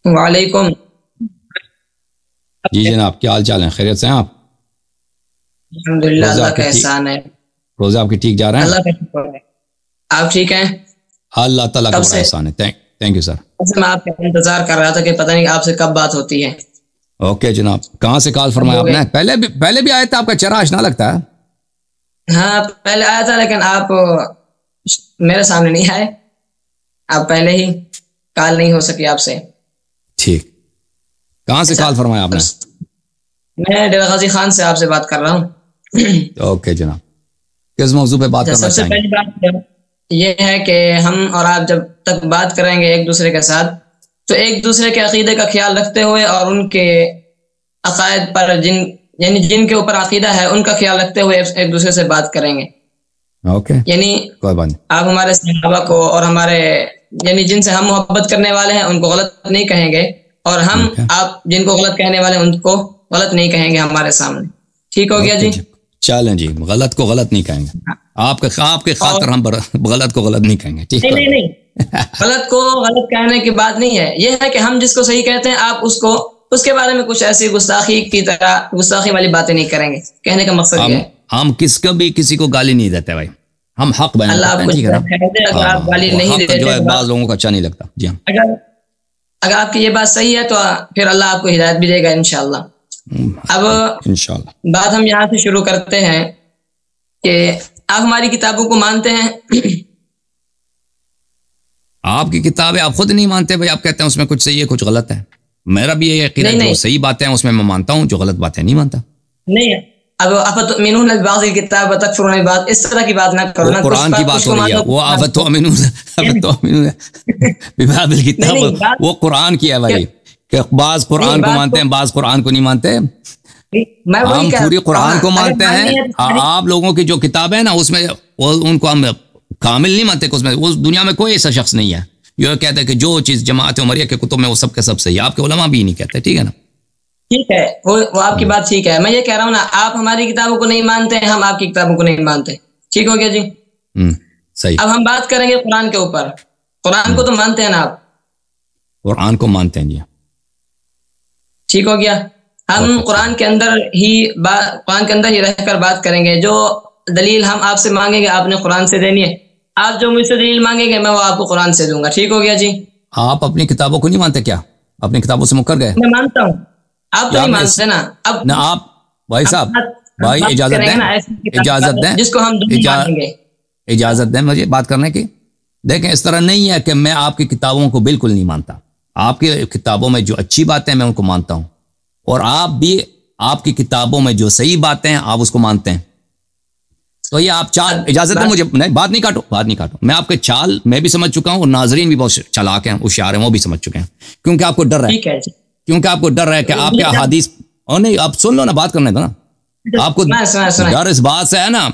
وعلیکم. جی جناب، کیا حال چال ہیں؟ خیریت سے ہیں آپ؟ الحمدللہ، اللہ کا احسان ہے. روزے آپ کے ٹھیک جا رہے ہیں؟ اللہ کا شکر ہے. آپ ٹھیک ہیں؟ اللہ تعالیٰ کا بڑا احسان ہے. Thank you sir. میں آپ کا انتظار کر رہا تھا کہ پتہ نہیں آپ سے کب بات ہوتی ہے. اوکے جناب، کہاں سے کال فرمایا آپ نے؟ پہلے بھی آیا تھا، آپ کا چہرہ آشنا لگتا ہے. ہاں پہلے آیا تھا، لیکن آپ میرے سامنے نہیں آئے. آپ پہلے ہی کال نہیں ہو سکی آپ سے. ٹھیک، کہاں سے کال فرمایا آپ نے؟ میں ڈیرہ غازی خان سے آپ سے بات کر رہا ہوں. اوکے جناب، کس موضوع پہ بات کرنا چاہیں گے؟ سب سے پہلی بات یہ ہے کہ ہم اور آپ جب تک بات کریں گے ایک دوسرے کے ساتھ، تو ایک دوسرے کے عقیدے کا خیال رکھتے ہوئے اور ان کے عقائد پر جن کے اوپر عقیدہ ہے ان کا خیال رکھتے ہوئے ایک دوسرے سے بات کریں گے. اوکے، یعنی کوئی بات نہیں. آپ ہمارے صحابہ کو اور ہمارے یعنی جن سے ہم محبت کرنے والے ہیں ان کو غلط نہیں کہیں گے، اور ہم آپ جن کو غلط کہنے والے ہیں ان کو غلط نہیں کہیں گے ہمارے سامنے. ٹھیک ہو گیا جی؟ چلیں جی، غلط کو غلط نہیں کہیں گے. آپ کے خاطر ہم غلط کو غلط نہیں کہیں گے. ٹھیک ہے؟ نہیں غلط کو غلط کہنے کی بات نہیں ہے. یہ ہے کہ ہم جس کو صحیح کہتے ہیں آپ اس کے بارے میں کچھ ایسی گستاخی والی باتیں نہیں کریں گے. کہنے کا مقصد یہ ہے ہم کسی کو گالی نہیں دیتے بھائی، ہم حق بیان کرتے ہیں. اگر آپ گالی نہیں دیتے جو ہے بعض لوگوں کو اچھا نہیں لگتا. جی ہاں، اگر آپ کی یہ بات صحیح ہے تو پھر اللہ آپ کو ہدایت بھی دے گا انشاءاللہ. اب انشاءاللہ بات ہم یہاں سے شروع کرتے ہیں کہ آپ ہماری کتابوں کو مانتے ہیں. آپ کی کتابیں آپ خود نہیں مانتے بھائی، آپ کہتے ہیں اس میں کچھ صحیح ہے کچھ غلط ہے. میرا بھی یہ یقین ہے جو صحیح باتیں ہیں اس میں مانتا ہوں، جو غلط باتیں نہیں مانتا. نہیں، اب افتؤمنون ببعض الکتاب وتکفرون ببعض، اس طرح کی بات نہ کرو نا. قرآن کی بات ہو رہی ہے، وہ افتؤمنون ببعض الکتاب وہ قرآن کی ہے بھائی، کہ بعض قرآن کو مانتے ہیں بعض قرآن کو نہیں مانتے. ہم پوری قرآن کو مانتے ہیں. آپ لوگوں کی جو کتابیں ہیں نا اس میں ان کو ہم کامل نہیں مانتے. اس میں اس دنیا میں کوئی ایسا شخص نہیں ہے جو کہتے ہیں کہ جو چیز جماعت عمریہ کے کتب میں وہ سب کے سب صحیح ہے. آپ کے علماء بھی نہیں کہتے. ٹھیک ہے نا؟ ٹھیک ہے، وہ آپ کی بات ٹھیک ہے. میں یہ کہہ رہا ہوں نا، آپ ہماری کتابوں کو نہیں مانتے، ہم آپ کی کتابوں کو نہیں مانتے. ٹھیک ہو گیا جی؟ صحیح. اب ہم بات کریں گے قرآن کے اوپر. قرآن کو تو مانتے ہیں نا آپ؟ قرآن کو مانتے ہیں جی. ٹھیک ہو گیا. ہم قرآن کے اندر ہی رہ کر بات کریں گے. جو دلیل ہم آپ سے مانگیں گے آپ نے قرآن سے دینی ہے. آپ جو مجھ سے دلیل مانگیں گے میں وہ آپ کو قرآن سے دوں گا. ٹھیک ہو گیا جی؟ آپ اپنی کتابوں کو نہیں مانتے کیا؟ اپنی کتابوں سے مکر گئے؟ میں مانتا ہوں، آپ تو نہیں مانتے نا. اب نہ آپ بھائی صاحب، بھائی اجازت دیں مجھے بات کرنے کی. دیکھیں اس طرح نہیں ہے کہ میں آپ کی کتابوں کو بالکل نہیں مانتا. آپ کی کتابوں میں جو اچھی باتیں میں ان کو مانتا ہوں، اور آپ بھی آپ کی کتابوں میں جو صحیح باتیں ہیں آپ اس کو مانتے ہیں. تو یہ آپ چال اجازت دیں مجھے، نہیں بات نہیں کاٹو. میں آپ کے چال میں بھی سمجھ چکا ہوں، اور ناظرین بھی بہت چلاک ہیں ہوشیار ہیں، وہ بھی سمجھ چکے ہیں. کیونکہ آپ کو ڈر ہے، کہ آپ کے احادیث اور نہیں. آپ سن لو نا، بات کرنے کا نا. آپ کو ڈر اس بات سے ہے نا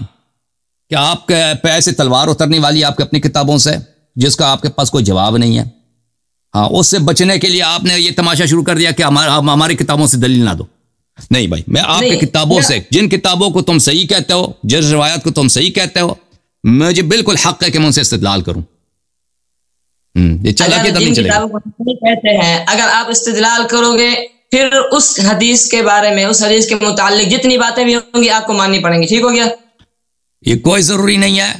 کہ آپ کے پیر سے تلوار اترنے والی آپ کی اپنی کتابوں سے، جس کا آپ کے پاس کوئی جواب نہیں ہے. ہاں، اس سے بچنے کے لیے آپ نے یہ تماشا شروع کر دیا کہ ہماری کتابوں سے دلیل نہ دو. نہیں بھائی، میں آپ کی کتابوں سے، جن کتابوں کو تم صحیح کہتے ہو، جس روایت کو تم صحیح کہتے ہو، مجھے بالکل حق ہے کہ میں ان سے استدلال کروں. اگر آپ استدلال کرو گے پھر اس حدیث کے بارے میں، اس حدیث کے متعلق جتنی باتیں بھی ہوں گی آپ کو ماننی پڑیں گی. ٹھیک ہو گیا؟ یہ کوئی ضروری نہیں ہے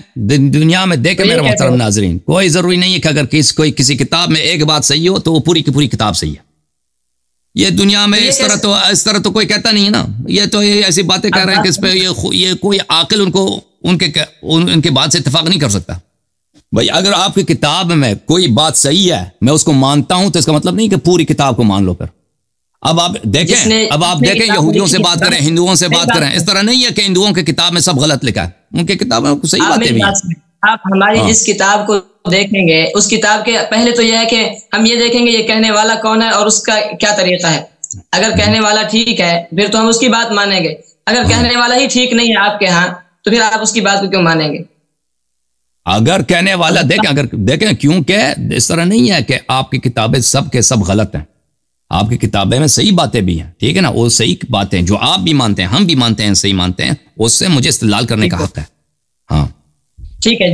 دنیا میں. دیکھیں میرے محترم ناظرین، کوئی ضروری نہیں ہے کہ اگر کسی کتاب میں ایک بات صحیح ہو تو وہ پوری کی پوری کتاب صحیح ہے. یہ دنیا میں اس طرح تو کوئی کہتا نہیں ہے نا. یہ تو ایسی باتیں کہہ رہے ہیں کہ اس پہ یہ کوئی عاقل ان کے بات سے اتفاق نہیں کر سکتا. بھائی اگر آپ کی کتاب میں کوئی بات صحیح ہے میں اس کو مانتا ہوں تو اس کا مطلب نہیں کہ پوری کتاب کو مان لو. پھر اب آپ دیکھیں یہودیوں سے بات کریں، ہندوؤں سے بات کریں. اس طرح نہیں ہے کہ ہندوؤں کی کتاب میں سب غلط لکھا ہے، ان کی کتابوں میں صحیح باتیں بھی ہیں. آپ ہماری جس کتاب کو دیکھیں گے اس کتاب کے پہلے تو یہ ہے کہ ہم یہ دیکھیں گے یہ کہنے والا کون ہے اور اس کا کیا طریقہ ہے. اگر کہنے والا ٹھیک ہے پھر تو ہم اس کی بات مانیں گے. اگر کہنے والا ہی ٹھیک نہیں ہے آپ کے ہاں تو پھر آپ اس کی بات کو کیوں مانیں گے؟ اگر کہنے والا دیکھیں کیونکہ اس طرح نہیں ہے کہ آپ کی کتابیں سب کے سب غلط ہیں. آپ کی کتابیں میں صحیح باتیں بھی ہیں. ٹھیک ہے نا؟ وہ صحیح باتیں جو آپ بھی مانتے ہیں، ہم بھی مانتے ہیں، صحیح مانتے ہیں، اس سے مجھے استدلال کرنے کا حق ہے. ہاں ٹھیک ہے.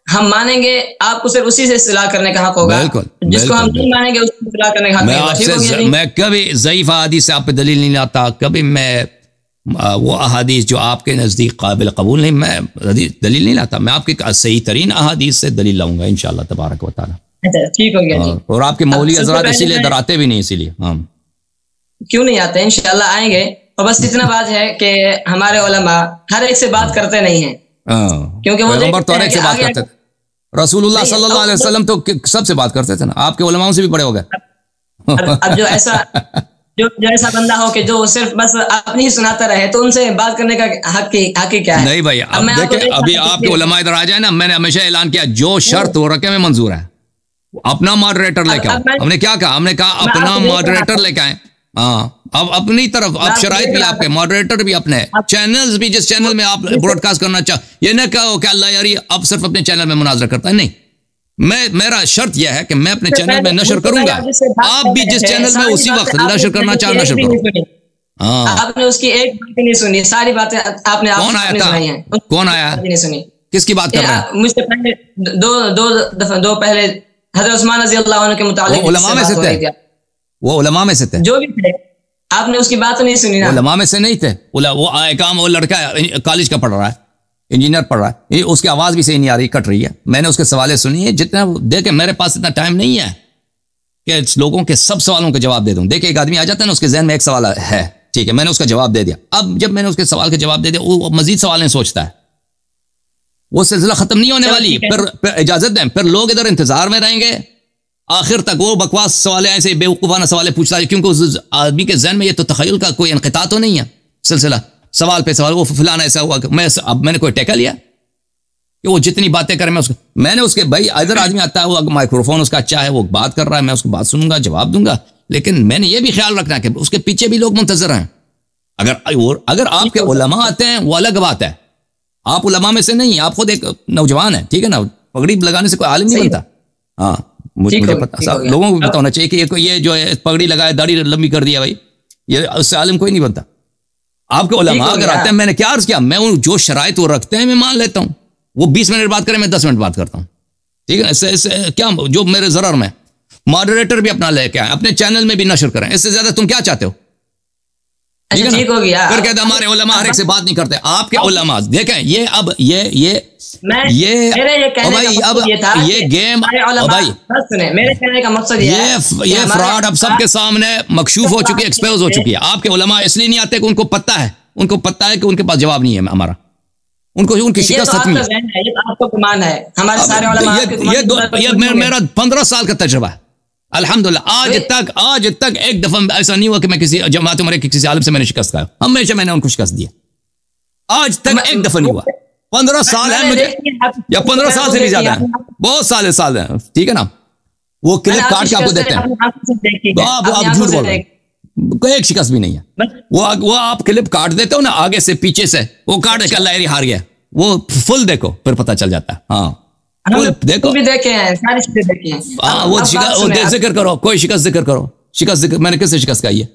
ہم مانیں گے آپ کو صرف اسی سے اصلاح کرنے کا حق ہوگا. جس کو ہم نہیں مانیں گے اس کو اصلاح کرنے کا حق نہیں ہوگا. میں کبھی ضعیف احادیث سے آپ پہ دلیل نہیں لاتا, کبھی میں وہ احادیث جو آپ کے نزدیک قابل قبول نہیں, میں دلیل نہیں لاتا. میں آپ کے صحیح ترین احادیث سے دلیل لاؤں گا انشاءاللہ تبارک و تعالیٰ. ٹھیک ہو گیا جی. اور آپ کے مولوی حضرات اسی لیے ڈراتے بھی نہیں, اسی لیے ہاں کیوں نہیں آتے, انشاءاللہ آئیں گے. اور بس اتنا بات ہے کہ ہمارے علماء ہر ایک سے بات کرتے نہیں ہیں, کیونکہ وہ پیغمبر تو ہر ایک سے بات کرتے تھے. رسول اللہ صلی اللہ علیہ وسلم تو سب سے بات کرتے تھے نا, آپ کے علماء سے بھی بڑے ہو گئے. اب جو ایسا بندہ ہو کہ جو صرف بس اپنی ہی سناتا رہے, تو ان سے بات کرنے کا حق کیا ہے؟ نہیں بھائی, اب دیکھیں ابھی آپ کے علماء ادھر آ جائیں نا, میں نے ہمیشہ اعلان کیا جو شرط ہو رکھے میں منظور ہے. اپنا ماڈریٹر لے کے آؤ. ہم نے کیا کہا, ہم نے کہا اپنا ماڈریٹر لے کے آئیں. ہاں اب اپنی طرف اب شرائط بھی آپ کے, ماڈریٹر بھی اپنے, چینلز بھی جس چینل میں آپ براڈ کاسٹ کرنا چاہو, یہ نہ کہو کہ اللہ یاری اب صرف اپنے چینل میں مناظرہ کرتا ہے. نہیں, میرا شرط یہ ہے کہ میں اپنے چینل میں نشر کروں گا, آپ بھی جس چینل میں اسی وقت نشر کرنا چاہو نشر کرو. ہاں آپ نے اس کی ایک بات نہیں سنی, ساری باتیں آپ نے کون آیا تھا, کون آیا, نہیں سنی, کس کی بات کر رہے ہیں؟ مجھ سے پہلے دو پہلے حضرت عثمان رضی اللہ عنہ کے متعلق علماء میں سے تھے, وہ علماء میں سے تھے, جو بھی تھے, آپ نے اس کی بات نہیں سنی نا. علماء میں سے نہیں تھے. وہ کام, وہ لڑکا کالج کا پڑھ رہا ہے, انجینئر پڑھ رہا ہے, اس کی آواز بھی صحیح نہیں آ رہی, کٹ رہی ہے. میں نے اس کے سوالے سنی ہے, جتنا دیکھیں میرے پاس اتنا ٹائم نہیں ہے کہ لوگوں کے سب سوالوں کا جواب دے دوں. دیکھیں ایک آدمی آ جاتا ہے نا, اس کے ذہن میں ایک سوال ہے, ٹھیک ہے, میں نے اس کا جواب دے دیا. اب جب میں نے اس کے سوال کا جواب دے دیا, وہ مزید سوالیں سوچتا ہے, وہ سلسلہ ختم نہیں ہونے والی. پھر اجازت دیں, پھر لوگ ادھر انتظار میں رہیں گے آخر تک. وہ بکواس سوالیں ایسے بیوقوفانہ سوالیں پوچھتا ہے, کیونکہ اس آدمی کے ذہن میں یہ تو تخیل کا کوئی انقطاع تو نہیں ہے. سلسلہ سوال پہ سوال, وہ فلانا ایسا ہوا, اب میں نے کوئی ٹیکا لیا کہ وہ جتنی باتیں کریں میں نے اس کے, بھائی ادھر آدمی آتا ہے, وہ مائکروفون اس کا اچھا ہے, وہ بات کر رہا ہے, میں اس کو بات سنوں گا, جواب دوں گا, لیکن میں نے یہ بھی خیال رکھنا کہ اس کے پیچھے بھی لوگ منتظر ہیں. اگر آپ کے علماء آتے ہیں وہ الگ بات ہے, آپ علماء میں سے نہیں, آپ خود ایک نوجوان ہیں, ٹھیک ہے نا, پگڑی لگانے سے کوئی عالم نہیں بنتا. ہاں مجھے پتا, لوگوں کو بھی پتا ہونا چاہیے کہ یہ جو ہے پگڑی لگائے, داڑھی لمبی کر دیا, بھائی یہ اس سے عالم کوئی نہیں بنتا. آپ کے علماء اگر آتے ہیں, میں نے کیا عرض کیا, میں جو شرائط وہ رکھتے ہیں میں مان لیتا ہوں. وہ 20 منٹ بات کریں, میں 10 منٹ بات کرتا ہوں, ٹھیک ہے. اس سے کیا جو میرے ضرر میں, ماڈریٹر بھی اپنا لے کے آئیں, اپنے چینل میں بھی نشر کریں. اس سے زیادہ تم کیا چاہتے ہو؟ ٹھیک ہو گیا. پھر کہتے ہمارے علماء ہر ایک سے بات نہیں کرتے. آپ کے علماء دیکھیں, یہ اب یہ گیم, میرے کہنے کا مقصد یہ فراڈ اب سب کے سامنے مکشوف ہو چکی ہے, ایکسپوز ہو چکی ہے. آپ کے علماء اس لیے نہیں آتے کہ ان کو پتہ ہے, ان کو پتہ ہے کہ ان کے پاس جواب نہیں ہے ہمارا, ان کی شکست ختم ہے. یہ میرا 15 سال کا تجربہ ہے الحمدللہ. آج تک ایک دفعہ ایسا نہیں ہوا کہ میں کسی جماعت میں کسی عالم سے میں نے شکست کھایا. ہمیشہ میں نے ان کو شکست دیا, آج تک ایک دفعہ نہیں ہوا. 15 سال ہے مجھے, یا 15 سال سے بھی زیادہ ہے, بہت سال ہیں, ٹھیک ہے نا. وہ کلپ کاٹ کے آپ کو دیتے ہیں, آپ جھوٹ بول رہے ہیں, کوئی ایک شکست بھی نہیں ہے. وہ آپ کلپ کاٹ دیتے ہو نا, آگے سے پیچھے سے, وہ کاٹ کے اللہ ہار گیا, وہ فل دیکھو پھر پتہ چل جاتا ہے. ہاں دیکھو, وہ ذکر کرو, کوئی شکست ذکر کرو, شکست میں نے کس سے شکست کہی ہے,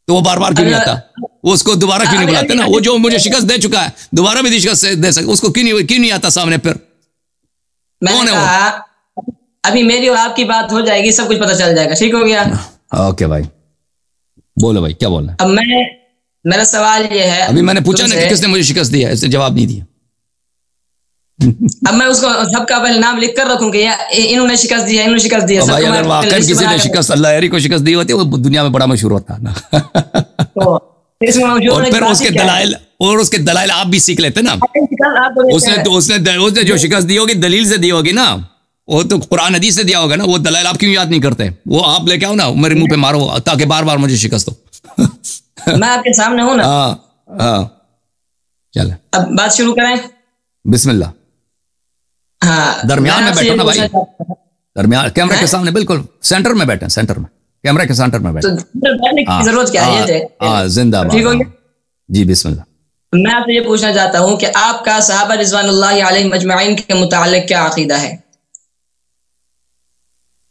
تو وہ بار بار کیوں نہیں آتا, وہ اس کو دوبارہ کیوں نہیں بلاتے نا, وہ جو مجھے شکست دے چکا ہے دوبارہ بھی شکست دے سکتا, اس کو کیوں نہیں آتا سامنے. پھر کون ہے وہ؟ ابھی میری اور آپ کی بات ہو جائے گی, سب کچھ پتہ چل جائے گا. ٹھیک ہو گیا, اوکے بھائی, بولو بھائی کیا بولنا ہے. اب میرا سوال یہ ہے, ابھی میں نے پوچھا نا کہ کس نے مجھے شکست دیا ہے, اس نے جواب نہیں دیا. اب میں اس کو سب کا پہلے نام لکھ کر رکھوں کہ انہوں نے شکست دیا, انہوں نے شکست دیا. بھائی اگر واقعا کسی نے شکست اللہ یاری کو شکست دی ہوتی ہے, وہ دنیا میں بڑا مشہور ہوتا نا. اور پھر اس کے دلائل آپ بھی سیکھ لیتے نا. اس نے جو شکست دی ہوگی دلیل سے دی ہوگی نا, وہ تو قرآن حدیث سے دیا ہوگا نا. وہ دلائل آپ کیوں یاد نہیں کرتے, وہ آپ لے کے آؤ نا, میرے منہ پہ مارو تاکہ بار بار مجھے شکست ہو. میں آپ کے سامنے ہوں نا. ہاں چل, اب بات شروع کریں. بسم اللہ. ہاں, درمیان میں بیٹھو نا بھائی, درمیان کیمرے کے سامنے, بالکل سینٹر میں بیٹھے, سینٹر میں, کیمرے کے سینٹر میں بیٹھے. ضرورت کیا ہے, زندہ باد. جی بسم اللہ. میں آپ سے یہ پوچھنا چاہتا ہوں کہ آپ کا صحابہ رضوان اللہ علیہم اجمعین کے متعلق کیا عقیدہ ہے؟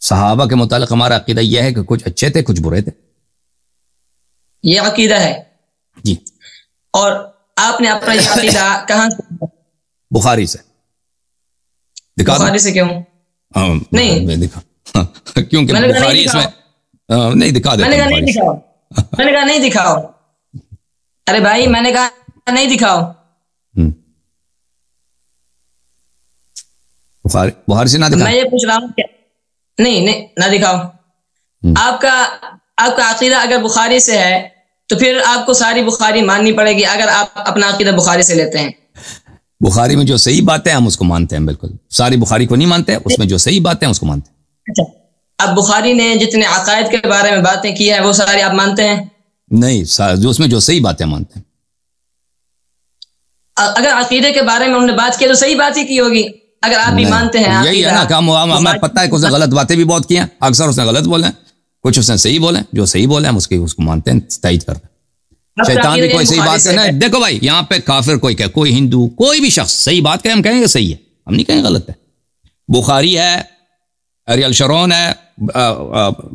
صحابہ کے متعلق ہمارا عقیدہ یہ ہے کہ کچھ اچھے تھے, کچھ برے تھے. یہ عقیدہ ہے جی. اور آپ نے اپنا یہ عقیدہ کہاں سے؟ بخاری سے. دکھا بخاری سے کیوں؟ نہیں دکھا کیونکہ بخاری اس میں نہیں دکھا دیتا. میں نے کہا نہیں دکھاؤ. میں نے کہا نہیں دکھاؤ. ارے بھائی میں نے کہا نہیں دکھاؤ. بخاری سے نہ دکھاؤ. میں یہ پوچھ رہا ہوں کہ نہیں نہ دکھاؤ. آپ کا عقیدہ اگر بخاری سے ہے تو پھر آپ کو ساری بخاری ماننی پڑے گی اگر آپ اپنا عقیدہ بخاری سے لیتے ہیں. بخاری میں جو صحیح باتیں ہم اس کو مانتے ہیں. بالکل ساری بخاری کو نہیں مانتے, اس میں جو صحیح باتیں اس کو مانتے ہیں. اچھا اب بخاری نے جتنے عقائد کے بارے میں باتیں کی ہیں وہ ساری آپ مانتے ہیں؟ نہیں, جو اس میں جو صحیح باتیں مانتے ہیں. اگر عقیدے کے بارے میں انہوں نے بات کی تو صحیح بات ہی کی ہوگی. اگر آپ بھی مانتے ہیں یہی ہے نا کہ ہمیں پتہ ہے کہ اس نے غلط باتیں بھی بہت کی ہیں, اکثر اس نے غلط بولے, کچھ اس نے صحیح بولے. جو صحیح بولے ہم اس کو مانتے ہیں, تائید کرتے ہیں. شیطان بھی کوئی صحیح بات کرنا ہے. دیکھو بھائی یہاں پہ کافر کوئی کہ کوئی ہندو کوئی بھی شخص صحیح بات کہے ہم کہیں گے صحیح ہے, ہم نہیں کہیں غلط ہے. بخاری ہے, اریل شرون ہے,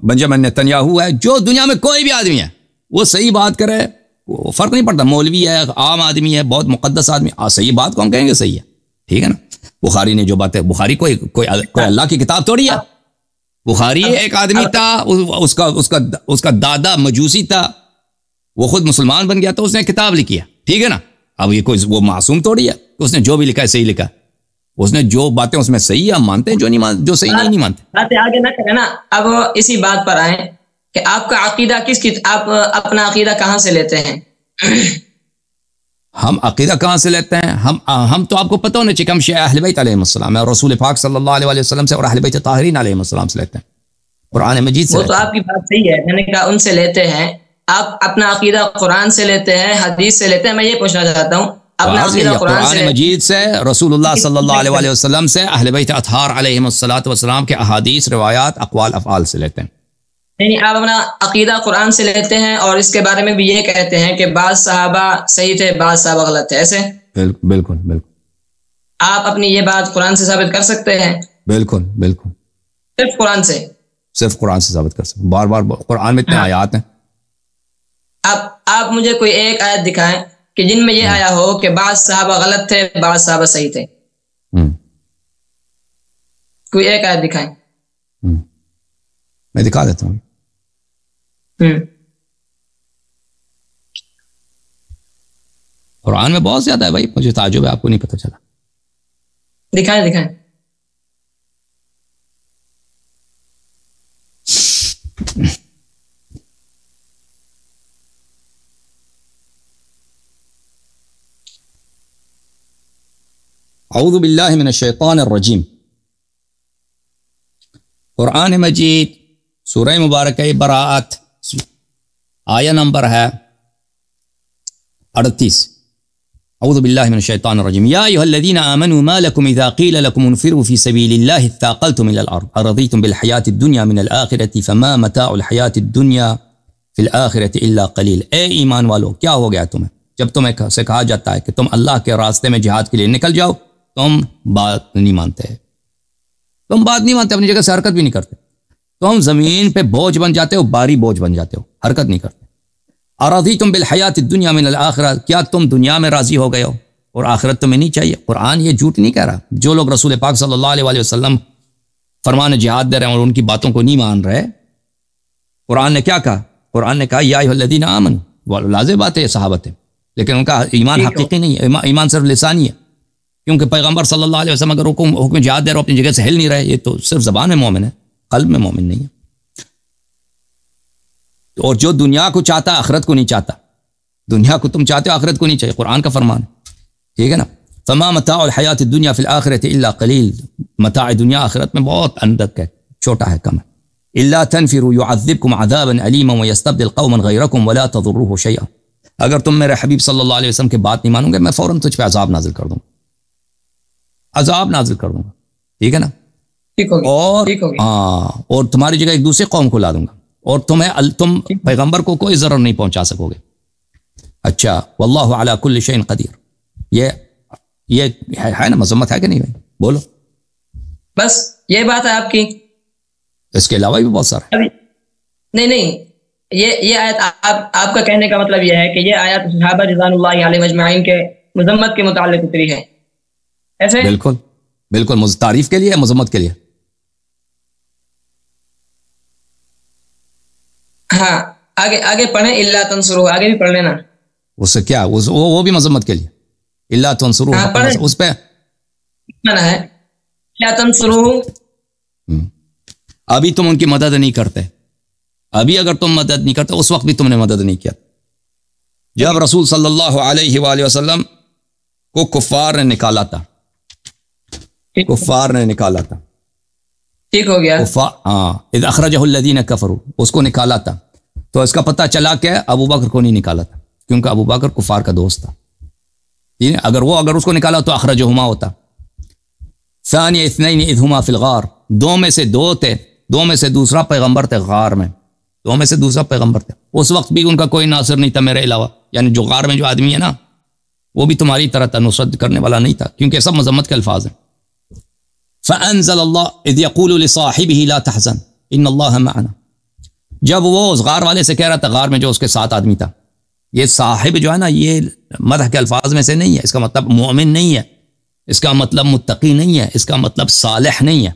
بنجامن نتنیاہو ہے, جو دنیا میں کوئی بھی آدمی ہے وہ صحیح بات کرے, فرق نہیں پڑتا. مولوی ہے, عام آدمی ہے, بہت مقدس آدمی, صحیح بات کو ہم کہیں گے صحیح ہے. ٹھیک ہے نا. بخاری نے جو باتیں, بخاری کوئی اللہ کی کتاب تھوڑی ہے. بخاری ایک آدمی تھا, اس کا دادا مجوسی تھا, وہ خود مسلمان بن گیا تو اس نے کتاب لکھی ہے. ٹھیک ہے نا. اب یہ کوئی وہ معصوم تھوڑی ہے, اس نے جو بھی لکھا ہے صحیح لکھا ہے. اس نے جو باتیں اس میں صحیح ہے ہم مانتے ہیں, جو صحیح نہیں مانتے. باتیں آگے نہ کریں نا, اب اسی بات پر آئیں کہ آپ کا عقیدہ آپ اپنا عقیدہ کہاں سے لیتے ہیں؟ ہم عقیدہ کہاں سے لیتے ہیں؟ ہم تو آپ کو پتہ ہونا چاہیے کہ ہم شیعہ اہل بیت علیہ السلام اور رسول پاک صلی اللہ علیہ وسلم سے اور اہل بیت طاہرین علیہ السلام سے لیتے ہیں, قرآن مجید سے. وہ تو آپ کی بات صحیح ہے, میں نے کہا ان سے لیتے ہیں. آپ اپنا عقیدہ قرآن سے لیتے ہیں, حدیث سے لیتے ہیں. میں یہ پوچھنا چاہتا ہوں اپنا عقیدہ قرآن مجید سے, رسول اللہ صلی اللہ علیہ وسلم سے, اہل بیت اطہار علیہم الصلوۃ والسلام کے احادیث, روایات, اقوال, افعال سے لیتے ہیں. یعنی آپ اپنا عقیدہ قرآن سے لیتے ہیں اور اس کے بارے میں بھی یہ کہتے ہیں کہ بعض صحابہ صحیح تھے, بعض صحابہ غلط تھے, ایسے؟ بالکل. آپ اپنی یہ بات قرآن سے ثابت کر سکتے ہیں؟ بالکل. صرف قرآن سے؟ صرف قرآن سے ثابت کر سکتے. بار قرآن میں اتنے آیات ہیں. آپ مجھے کوئی ایک آیت دکھائیں کہ جن میں یہ آیا ہو کہ بعض صحابہ غلط تھے, بعض صحابہ صحیح تھے. کوئی ایک آیت دکھائیں. میں دکھا دیتا ہوں. قرآن میں بہت زیادہ ہے بھائی, مجھے تعجب ہے آپ کو نہیں پتہ چلا. دکھائیں. اعوذ باللہ من الشیطان الرجیم. قرآن مجید سورہ مبارکہ براءت, آیہ نمبر ہے 38. اعوذ باللہ من الشیطان الرجیم. یا ایھا الذین آمنوا ما لکم اذا قیل لکم انفروا فی سبیل اللہ اثاقلتم الی الارض ارضیتم بالحیاۃ الدنیا من الآخرۃ فما متاع الحیاۃ الدنیا فی الآخرۃ الا قلیل. اے ایمان والو, کیا ہو گیا تمہیں جب تمہیں سے کہا جاتا ہے کہ تم اللہ کے راستے میں جہاد کے لیے نکل جاؤ, تم بات نہیں مانتے, اپنی جگہ سے حرکت بھی نہیں کرتے. تم زمین پہ بوجھ بن جاتے ہو, باری بوجھ بن جاتے ہو, حرکت نہیں کرتے. ارضیتم بالحیات الدنیا من الآخرہ, کیا تم دنیا میں راضی ہو گئے ہو اور آخرت تمہیں نہیں چاہیے؟ قرآن یہ جھوٹ نہیں کہہ رہا. جو لوگ رسول پاک صلی اللہ علیہ وسلم فرمان جہاد دے رہے ہیں اور ان کی باتوں کو نہیں مان رہے, قرآن نے کیا کہا؟ قرآن نے کہا یا ایھا الذین آمنوا. لازم بات ہے, صحابت ہے, لیکن ان کا ایمان حقیقی نہیں ہے, ایمان صرف لسانی ہے. کیونکہ پیغمبر صلی اللہ علیہ وسلم اگر حکم جہاد دے رہے ہو اپنی جگہ سے ہل نہیں رہے, یہ تو صرف زبان میں مومن ہے, قلب میں مومن نہیں ہے. اور جو دنیا کو چاہتا آخرت کو نہیں چاہتا, دنیا کو تم چاہتے ہو آخرت کو نہیں چاہیے, قرآن کا فرمان ہے. ٹھیک ہے نا. فما متاع الحیات الدنیا فی الآخرۃ الا قلیل. متاع دنیا آخرت میں بہت اندک ہے, چھوٹا ہے, کم ہے. الا تنفروا يعذبكم عذابا الیما ويستبدل قوما غیرکم ولا تضروه شیئا. اگر تم میرے حبیب صلی اللہ علیہ وسلم کی بات نہیں مانو گے, میں فوراً تجھ پہ عذاب نازل کر دوں گا, عذاب نازل کر دوں گا. ٹھیک ہے نا. اور تمہاری جگہ ایک دوسرے قوم کو لا دوں گا, اور تم پیغمبر کو کوئی ضرر نہیں پہنچا سکو گے. اچھا, واللہ علی کل شیء قدیر. یہ ہے نا, مذمت ہے کہ نہیں بھائی؟ بولو. بس یہ بات ہے آپ کی, اس کے علاوہ بھی بہت سارا. نہیں, یہ آیت آپ کا کہنے کا مطلب یہ ہے کہ یہ آیت صحابہ رضوان اللہ علیہم اجمعین کے مذمت کے متعلق اتری ہے, ایسے؟ بالکل بالکل تعریف کے لیے مذمت کے لیے؟ ہاں آگے آگے پڑھیں، الا تنصروہ، آگے بھی پڑھ لینا. اس سے کیا وہ بھی مذمت کے لیے؟ الا تنصروہ اس پہ مانا ہے الا تنصروہ. ابھی تم ان کی مدد نہیں کرتے، ابھی اگر تم مدد نہیں کرتے اس وقت بھی تم نے مدد نہیں کیا جب رسول صلی اللہ علیہ وآلہ وسلم کو کفار نے نکالا تھا. کفار نے نکالا تھا، ٹھیک ہو گیا. ہاں اذ اخرجہ الذین کفروا، اس کو نکالا تھا. تو اس کا پتہ چلا کہ ابو بکر کو نہیں نکالا تھا، کیونکہ ابو بکر کفار کا دوست تھا. اگر اس کو نکالا تو اخرجہما ہوتا. ثانی اثنین اذ ہما فی الغار، دو میں سے دو تھے، دو میں سے دوسرا پیغمبر تھے غار میں، دو میں سے دوسرا پیغمبر تھے. اس وقت بھی ان کا کوئی ناصر نہیں تھا میرے علاوہ، یعنی جو غار میں جو آدمی ہے نا وہ بھی تمہاری طرح تھا، نصرت کرنے والا نہیں تھا، کیونکہ سب مذمت کے الفاظ ہیں. فانزل اللہ اذ یقول لصاحبہ لا تحزن ان اللہ معنا، جب وہ اس غار والے سے کہہ رہا تھا، غار میں جو اس کے ساتھ آدمی تھا، یہ صاحب جو ہے نا یہ مدح کے الفاظ میں سے نہیں ہے، اس کا مطلب مومن نہیں ہے، اس کا مطلب متقی نہیں ہے، اس کا مطلب صالح نہیں ہے.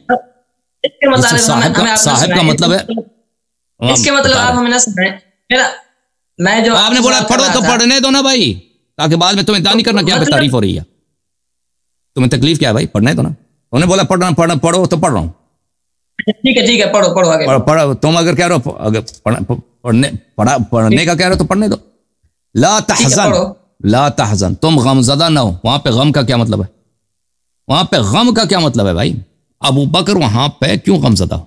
صاحب کا مطلب ہے، اس کے مطلب آپ ہمیں نہ سمجھیں. میں جو آپ نے بولا پڑھو تو پڑھنے دو نا بھائی، تاکہ بعد میں تمہیں ادعا نہیں کرنا کیا پہ تعریف ہو رہی ہے. تمہیں تکلیف کیا ہے بھائی؟ پڑھنے دو نا. انہوں نے بولا پڑھو تو پڑھ رہا ہوں. ٹھیک ہے پڑھو آگے پڑھو. تم اگر کہہ رہے ہو اگر پڑھنے کا کہہ رہے ہو تو پڑھنے دو. لا تحزن، تم غم زدہ نہ ہو. وہاں پہ غم کا کیا مطلب ہے؟ وہاں پہ غم کا کیا مطلب ہے بھائی؟ ابو بکر وہاں پہ کیوں غم زدہ ہو؟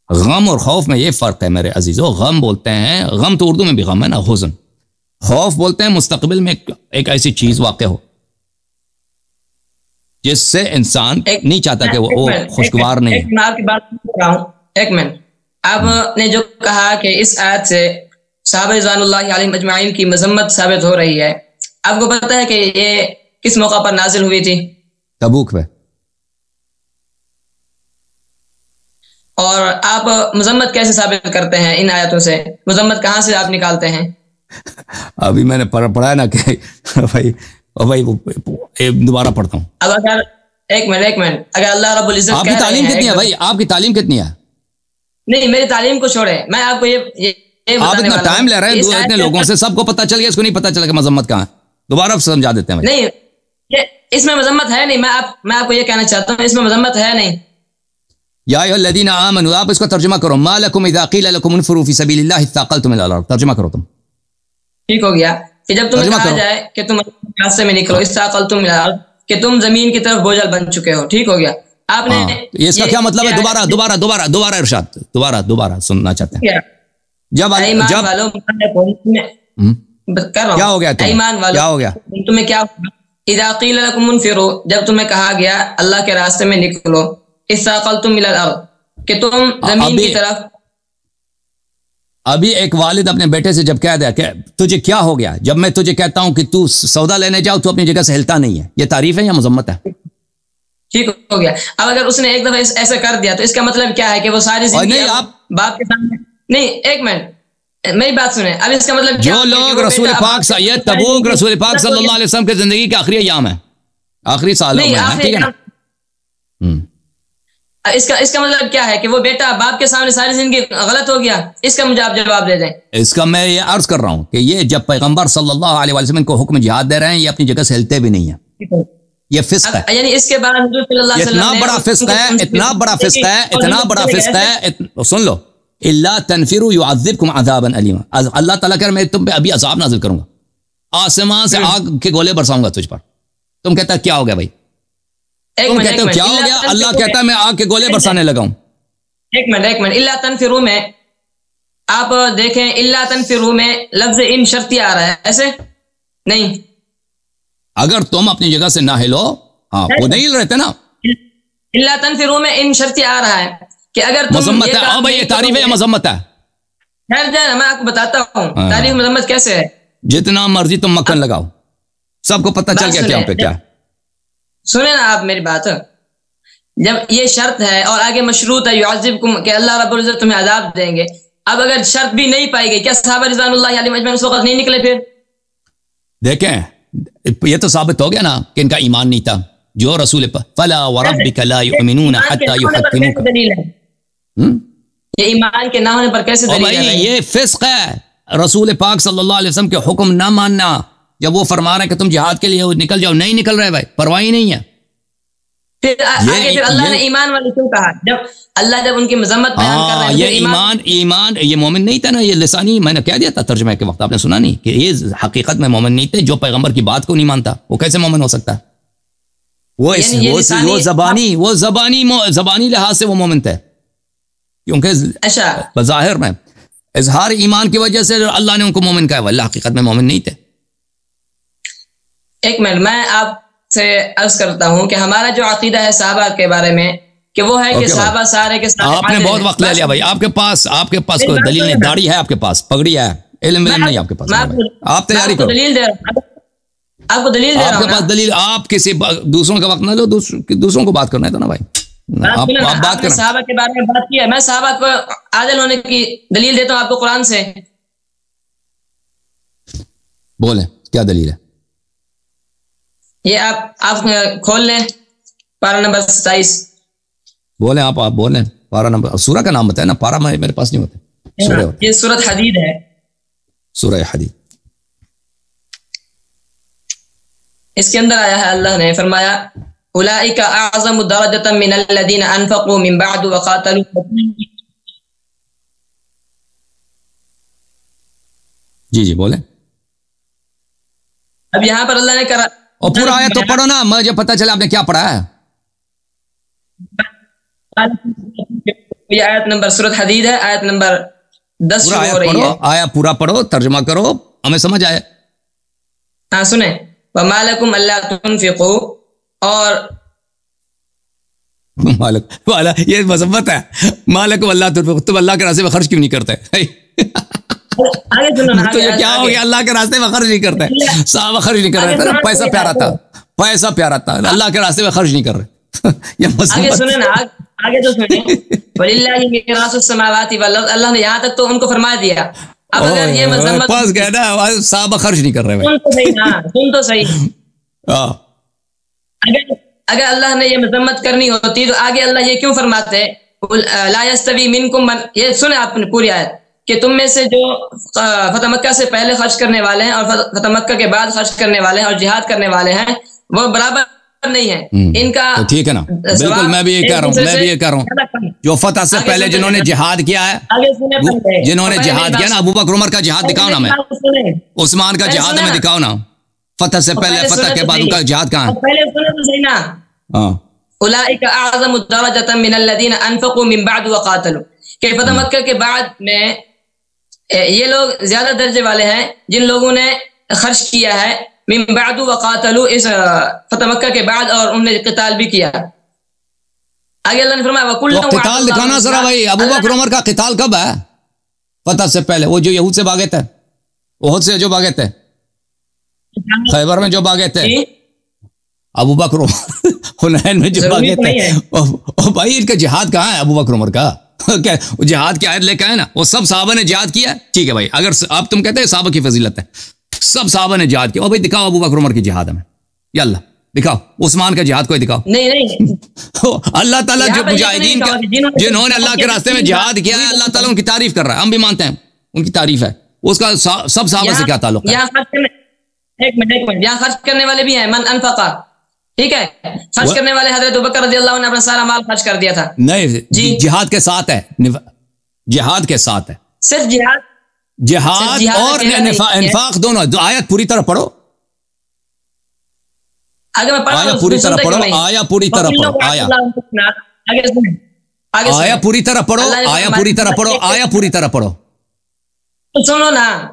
غم اور خوف میں یہ فرق ہے میرے عزیزو. غم بولتے ہیں، غم تو اردو میں بھی غم ہے نا، حزن. خوف بولتے ہیں مستقبل میں ایک ایسی چیز واقع ہو جس سے انسان نہیں چاہتا کہ وہ خوشگوار نہیں ہے. میں آپ کی بات سن رہا ہوں. ایک منٹ، آپ نے جو کہا کہ اس آیت سے صحابہ رضوان اللہ علیہم اجمعین کی مذمت ثابت ہو رہی ہے، آپ کو پتہ ہے کہ یہ کس موقع پر نازل ہوئی تھی؟ تبوک پہ. اور آپ مذمت کیسے ثابت کرتے ہیں ان آیتوں سے؟ مذمت کہاں سے آپ نکالتے ہیں؟ ابھی میں نے پڑھا ہے نا کہ بھائی دوبارہ پڑھتا ہوں. اب اگر ایک منٹ اگر اللہ رب العزت آپ کی تعلیم کتنی ہے بھائی؟ آپ کی تعلیم کتنی ہے؟ نہیں، میری تعلیم کو چھوڑے، میں آپ کو یہ آپ اتنا ٹائم لے رہے ہیں اتنے لوگوں سے، سب کو پتہ چل گیا، اس کو نہیں پتہ چلا کہ مذمت کہاں ہے. دوبارہ سمجھا دیتے ہیں. نہیں، اس میں مذمت ہے نہیں. میں آپ کو یہ کہنا چاہتا ہوں، اس میں مذمت ہے نہیں. یا ایھا الذین آمنوا، آپ اس کو ترجمہ کرو. ما لکم اذا قیل لکم انفروا فی سبیل اللہ اثاقلتم الی الارض. ترجمہ کرو تم. ٹھیک ہو گیا کہ جب تمہیں کہا جائے کہ تم راستے میں نکلو، اثاقلتم الی الارض، کہ تم زمین کی طرف بوجھل بن چکے ہو. ٹھیک ہو گیا. آپ نے اس کا کیا مطلب ہے؟ دوبارہ ارشاد، دوبارہ سننا چاہتے ہیں. جب کیا ہو گیا؟ ایمان والو، کیا ہو گیا تمہیں؟ کیا اذا قیل لکم انفروا، جب تمہیں کہا گیا اللہ کے راستے میں نکلو، اثاقلتم الی الارض، کہ تم زمین کی طرف. ابھی ایک والد اپنے بیٹے سے جب کہہ دیا کہ تجھے کیا ہو گیا، جب میں تجھے کہتا ہوں کہ تو سودا لینے جاؤ تو اپنی جگہ سے ہلتا نہیں ہے، یہ تعریف ہے یا مذمت ہے؟ ٹھیک ہو گیا. اب اگر اس نے ایک دفعہ ایسا کر دیا تو اس کا مطلب کیا ہے کہ وہ ساری زندگی باپ کے سامنے. نہیں، ایک منٹ میری بات سنیں. اب اس کا مطلب جو لوگ رسول پاک یہ تبوک رسول پاک صلی اللہ علیہ وسلم کی زندگی کے آخری ایام ہے، آخری سالوں میں، ٹھیک ہے نا؟ اس کا مطلب کیا ہے کہ وہ بیٹا باپ کے سامنے ساری زندگی غلط ہو گیا؟ اس کا مجھے آپ جواب دے دیں. اس کا میں یہ عرض کر رہا ہوں کہ یہ جب پیغمبر صلی اللہ علیہ وسلم کو حکم جہاد دے رہے ہیں، یہ اپنی جگہ سے ہلتے بھی نہیں ہیں. یہ فسق ہے. یعنی اس کے بعد حضور صلی اللہ علیہ وسلم اتنا بڑا فسق ہے. سن لو، الا تنفروا يعذبكم عذابا الیما. اللہ تعالیٰ کہہ رہا میں تم پہ ابھی عذاب نازل کروں گا، آسمان سے آگ کے گولے برساؤں گا تجھ پر. تم کہتا کیا ہو گیا بھائی؟ تم کہتے ہو کیا ہو گیا؟ اللہ کہتا ہے میں آگ کے گولے برسانے لگا ہوں. ایک منٹ الا تنفروا میں آپ دیکھیں، الا تنفروا میں لفظ ان شرطی آ رہا ہے، ایسے نہیں. اگر تم اپنی جگہ سے نہ ہلو، ہاں وہ نہیں ہل رہے تھے نا. الا تنفروا میں ان شرطی آ رہا ہے کہ اگر تم مذمت ہے. ہاں بھائی، یہ تعریف ہے یا مذمت ہے؟ خیر جائے، میں آپ کو بتاتا ہوں تعریف مذمت کیسے ہے. جتنا مرضی تم مکھن لگاؤ، سب کو پتہ چل گیا کیا پہ کیا. سنیں نا آپ میری بات. جب یہ شرط ہے اور آگے مشروط ہے یعذبکم، کہ اللہ رب العزت تمہیں عذاب دیں گے. اب اگر شرط بھی نہیں پائی گئی، کیا صحابہ رضوان اللہ علیہم اجمعین اس وقت نہیں نکلے؟ پھر دیکھیں، یہ تو ثابت ہو گیا نا کہ ان کا ایمان نہیں تھا. جو رسول فلا وربک لا یؤمنون حتی یحکموک. یہ ایمان کے نہ ہونے پر کیسے دلیل ہے؟ یہ فسق ہے، رسول پاک صلی اللہ علیہ وسلم کے حکم نہ ماننا. جب وہ فرما رہے ہیں کہ تم جہاد کے لیے نکل جاؤ، نہیں نکل رہے بھائی، پرواہ ہی نہیں ہے. پھر اللہ نے ایمان والے کیوں کہا؟ جب ان کی مذمت بیان کر رہے ہیں، یہ ایمان یہ مومن نہیں تھا نا، یہ لسانی میں نے کہہ دیا تھا ترجمہ کے وقت، آپ نے سنا نہیں کہ یہ حقیقت میں مومن نہیں تھے. جو پیغمبر کی بات کو نہیں مانتا وہ کیسے مومن ہو سکتا ہے؟ وہ زبانی لحاظ سے وہ مومن تھے، کیونکہ بظاہر میں اظہار ایمان کی وجہ سے اللہ نے ان کو مومن کہا، واللہ حقیقت میں مومن نہیں تھے. ایک منٹ میں آپ سے عرض کرتا ہوں کہ ہمارا جو عقیدہ ہے صحابہ کے بارے میں کہ وہ ہے کہ صحابہ سارے کے سارے. آپ نے بہت وقت لے لیا بھائی، آپ کے پاس کوئی دلیل نہیں، داڑھی ہے آپ کے پاس، پگڑی ہے، علم نہیں آپ کے پاس. آپ تیاری کرو، دلیل دے رہا ہوں، آپ کو دلیل دے رہا ہوں. آپ کے پاس دلیل، آپ کسی دوسروں کا وقت نہ لو، دوسروں کو بات کرنا ہے تو نا بھائی، آپ بات کریں. صحابہ کے بارے میں بات کی ہے، میں صحابہ کو عادل ہونے کی دلیل دیتا ہوں آپ کو قرآن سے. بولیں کیا دلیل ہے؟ یہ آپ کھول لیں پارہ نمبر 27. بولیں آپ بولیں پارہ نمبر، سورہ کا نام بتائیں نا، پارہ میرے پاس نہیں ہوتا. یہ سورۃ حدید ہے، سورہ حدید. اس کے اندر آیا ہے اللہ نے فرمایا اولئک اعظم درجۃ من الذین انفقوا من بعد وقاتلوا. جی بولیں. اب یہاں پر اللہ نے کرا اور پورا آیت تو پڑھو نا، مجھے پتہ چلا آپ نے کیا پڑھا ہے. یہ آیت نمبر سورۃ حدید ہے، آیت نمبر 10 شروع ہو رہی ہے. آیا پورا پڑھو، ترجمہ کرو، ہمیں سمجھ آئے. ہاں سنیں. وَمَا لَكُمْ أَلَّا تُنْفِقُوا، اور مالک یہ مذمت ہے، مالکم اللہ تنفقوا، تم اللہ کے راستے میں خرچ کیوں نہیں کرتے؟ تو یہ کیا ہو گیا، اللہ کے راستے میں خرچ نہیں کرتے؟ صحابہ خرچ نہیں کر رہے تھے، پیسہ پیارا تھا، پیسہ پیارا تھا، اللہ کے راستے میں خرچ نہیں کر رہے. یہ آگے سنیں نا، آگے تو سنیں. وَلِلَّهِ مِيرَاثُ السَّمَاوَاتِ وَالْأَرْضِ، اللہ نے یہاں تک تو ان کو فرما دیا. اب اگر یہ مذمت پاس گئے نا، صحابہ خرچ نہیں کر رہے. سن تو صحیح. اگر اللہ نے یہ مذمت کرنی ہوتی تو آگے اللہ یہ کیوں فرماتے لا يستوي منکم من، یہ سنیں آپ نے پوری آیت، کہ تم میں سے جو فتح مکہ سے پہلے خرچ کرنے والے ہیں اور فتح مکہ کے بعد خرچ کرنے والے ہیں اور جہاد کرنے والے ہیں وہ برابر نہیں ہیں. ان کا ٹھیک ہے نا، بالکل میں بھی یہ کہہ رہا ہوں، جو فتح سے پہلے جنہوں نے جہاد کیا ہے، جنہوں نے جہاد کیا نا، ابو بکر عمر کا جہاد دکھاؤ نا، میں عثمان کا جہاد میں دکھاؤ نا، فتح سے پہلے فتح کے بعد ان کا جہاد کہاں ہے؟ پہلے سنیں تو صحیح نا. اولئک اعظم درجۃ من الذین انفقوا من بعد وقاتلوا، کہ فتح مکہ کے بعد میں یہ لوگ زیادہ درجے والے ہیں جن لوگوں نے خرچ کیا ہے من بعد وقاتلوا، اس فتح مکہ کے بعد، اور انہوں نے قتال بھی کیا. آگے اللہ نے فرمایا قتال دکھانا ذرا بھائی، ابو بکر عمر کا قتال کب ہے؟ فتح سے پہلے، وہ جو یہود سے بھاگے تھے، احد سے جو بھاگے تھے، خیبر میں جو بھاگے تھے، ابو بکر حنین میں جو بھاگے تھے، بھائی ان کا جہاد کہاں ہے ابو بکر عمر کا؟ جہاد کی آیت لے کے آئے نا، وہ سب صحابہ نے جہاد کیا. ٹھیک ہے بھائی، اگر آپ تم کہتے ہیں صحابہ کی فضیلت ہے، سب صحابہ نے جہاد کیا، بھائی دکھاؤ ابو بکر عمر کی جہاد ہمیں، یا اللہ دکھاؤ عثمان کا جہاد کوئی دکھاؤ. نہیں اللہ تعالیٰ جو مجاہدین کا جنہوں نے اللہ کے راستے میں جہاد کیا ہے، اللہ تعالیٰ ان کی تعریف کر رہا ہے، ہم بھی مانتے ہیں ان کی تعریف ہے. اس کا سب صحابہ سے کیا تعلق ہے؟ ایک منٹ، یہاں خرچ کرنے والے بھی ہیں، من انفقا، ٹھیک ہے، خرچ کرنے والے حضرت ابوبکر رضی اللہ عنہ نے اپنا سارا مال خرچ کر دیا تھا. نہیں، جہاد کے ساتھ ہے، جہاد کے ساتھ ہے، صرف جہاد اور انفاق دونوں. آیت پوری طرح پڑھو، آیا پوری طرح پڑھو، آیا پوری طرح پڑھو، آیا پوری طرح پڑھو، آیا پوری طرح پڑھو، آیا پوری طرح پڑھو. سنو نا،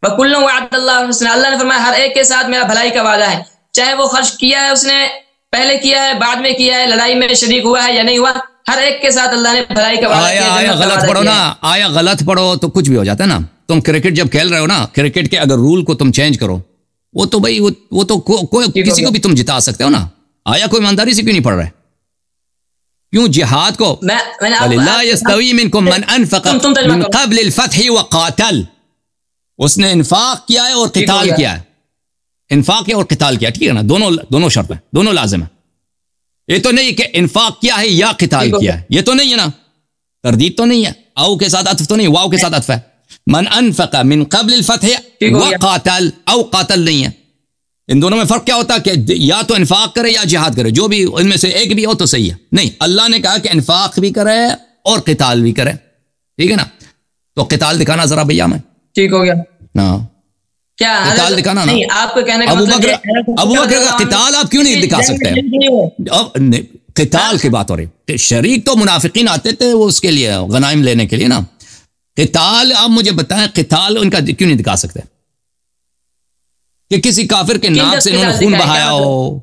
وَكُلٌّ وَعَدَ اللَّهُ الْحُسْنَىٰ، اللہ نے فرمایا ہر ایک کے ساتھ میرا بھلائی کا وعدہ ہے، چاہے وہ خرچ کیا ہے، اس نے پہلے کیا ہے، بعد میں کیا ہے، لڑائی میں شریک ہوا ہے یا نہیں ہوا، ہر ایک کے ساتھ اللہ نے بھلائی کا وعدہ کیا. آیا غلط پڑھو نا، آیا غلط پڑھو تو کچھ بھی ہو جاتا ہے نا. تم کرکٹ جب کھیل رہے ہو نا، کرکٹ کے اگر رول کو تم چینج کرو، وہ تو بھائی وہ تو کسی کو بھی تم جتا سکتے ہو نا. آیا کوئی ایمانداری سے کیوں نہیں پڑھ رہے؟ کیوں جہاد کو لا يستوي منكم من انفق من قبل الفتح وقاتل، اس نے انفاق کیا ہے اور قتال کیا ہے، انفاق کیا اور قتال کیا، ٹھیک ہے نا، دونوں شرط ہیں، دونوں لازم ہیں. یہ تو نہیں کہ انفاق کیا ہے یا قتال کیا ہے، یہ تو نہیں ہے نا، تردید تو نہیں ہے، او کے ساتھ عطف تو نہیں، واو کے ساتھ عطف ہے، من انفق من قبل الفتح وقاتل، او قاتل نہیں ہے، ان دونوں میں فرق کیا ہوتا ہے کہ یا تو انفاق کرے یا جہاد کرے، جو بھی ان میں سے ایک بھی ہو تو صحیح ہے، نہیں، اللہ نے کہا کہ انفاق بھی کرے اور قتال بھی کرے، ٹھیک ہے نا، تو قتال دکھانا ذرا بھیا میں، ٹھیک ہو گیا ہاں کیا قتال دکھانا نا، آپ کو کہنے کا ابو مطلب بکر کا قتال آپ کیوں نہیں دکھا سکتے؟ قتال کی بات ہو رہی، شریک تو منافقین آتے تھے وہ اس کے لیے غنائم لینے کے لیے نا، قتال آپ مجھے بتائیں قتال ان کا کیوں نہیں دکھا سکتے کہ کسی کافر کے ناک سے انہوں نے خون بہایا ہو؟